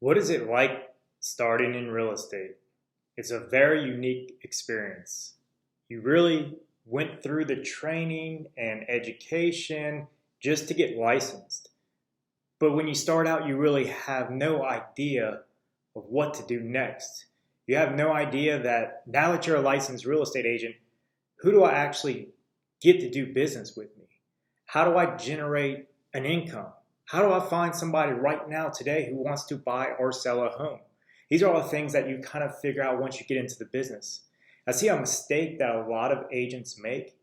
What is it like starting in real estate? It's a very unique experience. You really went through the training and education just to get licensed. But when you start out, you really have no idea of what to do next. You have no idea that now that you're a licensed real estate agent, who do I actually get to do business with me? How do I generate an income? How do I find somebody right now today who wants to buy or sell a home? These are all the things that you kind of figure out once you get into the business. I see a mistake that a lot of agents make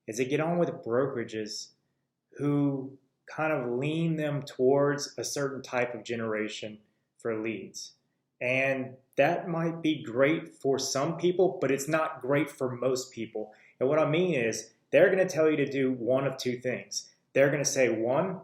is they get on with brokerages who kind of lean them towards a certain type of generation for leads. And that might be great for some people, but it's not great for most people. And what I mean is they're going to tell you to do one of two things. They're going to say, one,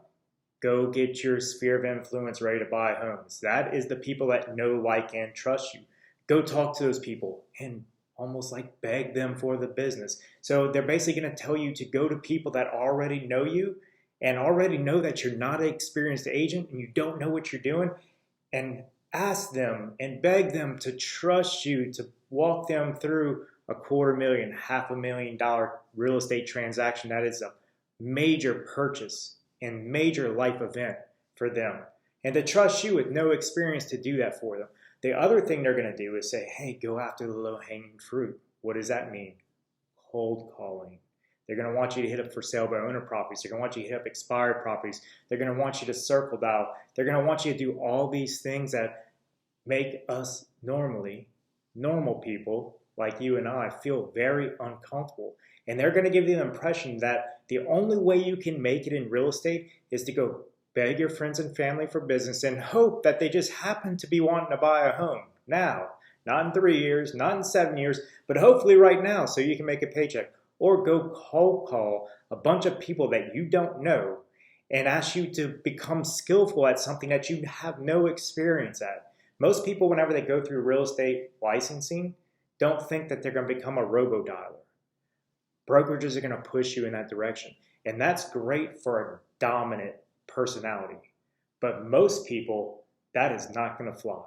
go get your sphere of influence ready to buy homes. That is the people that know, like, and trust you. Go talk to those people and almost like beg them for the business. So they're basically going to tell you to go to people that already know you and already know that you're not an experienced agent and you don't know what you're doing, and ask them and beg them to trust you to walk them through a $250,000, $500,000 real estate transaction that is a major purchase and major life event for them, and to trust you with no experience to do that for them. The other thing they're going to do is say, hey, go after the low-hanging fruit. What does that mean? Cold calling. They're going to want you to hit up for sale by owner properties. They're going to want you to hit up expired properties. They're going to want you to circle dial. They're going to want you to do all these things that make us normal people like you and I feel very uncomfortable. And they're going to give you the impression that the only way you can make it in real estate is to go beg your friends and family for business and hope that they just happen to be wanting to buy a home now, not in 3 years, not in 7 years, but hopefully right now so you can make a paycheck. Or go cold call a bunch of people that you don't know and ask you to become skillful at something that you have no experience at. Most people, whenever they go through real estate licensing, don't think that they're going to become a Robodialer. Brokerages are going to push you in that direction. And that's great for a dominant personality. But most people, that is not going to fly.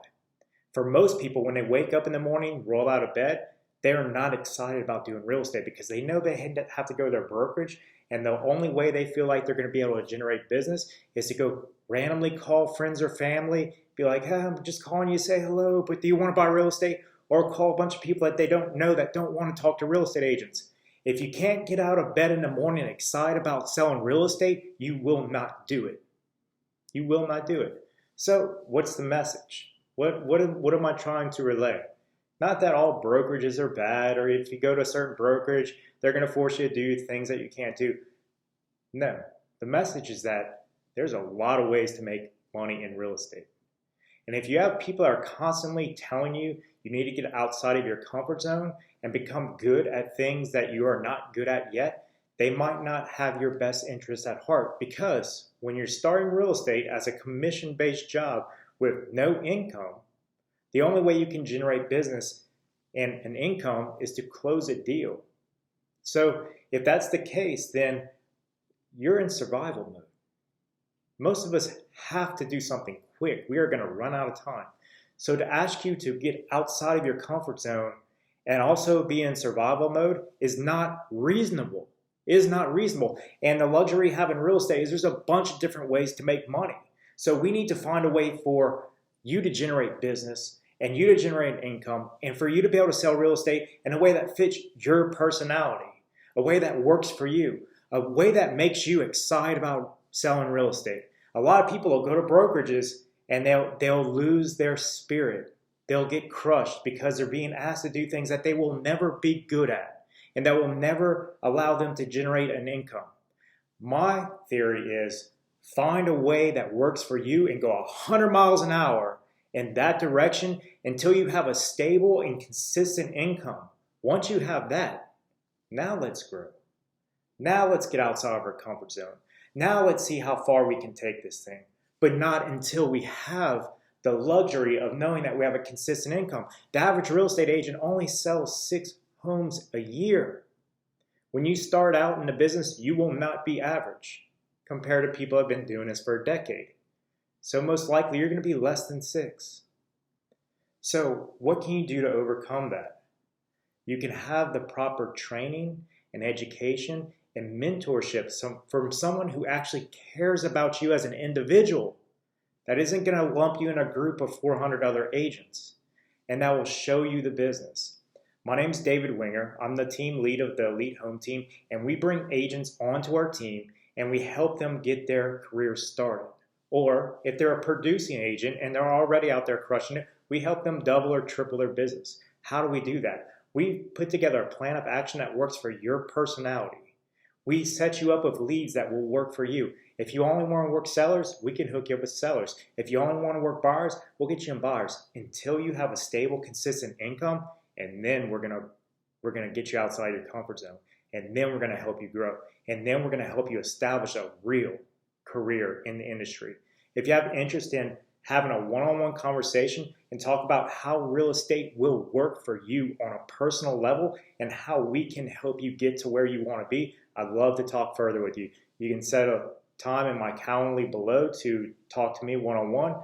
For most people, when they wake up in the morning, roll out of bed, they're not excited about doing real estate because they know they have to go to their brokerage, and the only way they feel like they're going to be able to generate business is to go randomly call friends or family, be like, hey, I'm just calling you to say hello, but do you want to buy real estate? Or call a bunch of people that they don't know that don't want to talk to real estate agents. If you can't get out of bed in the morning excited about selling real estate, you will not do it. You will not do it. So what's the message? What am I trying to relay? Not that all brokerages are bad, or if you go to a certain brokerage, they're going to force you to do things that you can't do. No, the message is that there's a lot of ways to make money in real estate. And if you have people that are constantly telling you you need to get outside of your comfort zone and become good at things that you are not good at yet, they might not have your best interest at heart, because when you're starting real estate as a commission-based job with no income, the only way you can generate business and an income is to close a deal. So if that's the case, then you're in survival mode. Most of us have to do something quick. We are going to run out of time. So to ask you to get outside of your comfort zone and also be in survival mode is not reasonable. It is not reasonable. And the luxury of having real estate is there's a bunch of different ways to make money. So we need to find a way for you to generate business and you to generate income, and for you to be able to sell real estate in a way that fits your personality, a way that works for you, a way that makes you excited about selling real estate. A lot of people will go to brokerages and they'll lose their spirit. They'll get crushed because they're being asked to do things that they will never be good at and that will never allow them to generate an income. My theory is find a way that works for you and go 100 miles an hour in that direction until you have a stable and consistent income. Once you have that, now let's grow. Now let's get outside of our comfort zone. Now let's see how far we can take this thing, but not until we have the luxury of knowing that we have a consistent income. The average real estate agent only sells 6 homes a year. When you start out in the business, you will not be average compared to people who have been doing this for a decade. So most likely you're going to be less than 6. So what can you do to overcome that? You can have the proper training and education and mentorship from someone who actually cares about you as an individual. That isn't going to lump you in a group of 400 other agents, and that will show you the business. My name is David Winger. I'm the team lead of the Elite Home Team, and we bring agents onto our team and we help them get their career started. Or if they're a producing agent and they're already out there crushing it, we help them double or triple their business. How do we do that? We put together a plan of action that works for your personality. We set you up with leads that will work for you. If you only want to work sellers, we can hook you up with sellers. If you only want to work buyers, we'll get you in buyers until you have a stable, consistent income, and then we're gonna get you outside your comfort zone, and then we're gonna help you grow, and then we're gonna help you establish a real career in the industry. If you have interest in having a one-on-one conversation and talk about how real estate will work for you on a personal level and how we can help you get to where you want to be, I'd love to talk further with you. You can set a time in my Calendly below to talk to me one-on-one.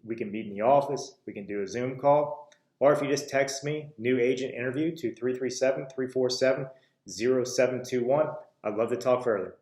We can meet in the office. We can do a Zoom call. Or if you just text me, new agent interview to 337-347-0721, I'd love to talk further.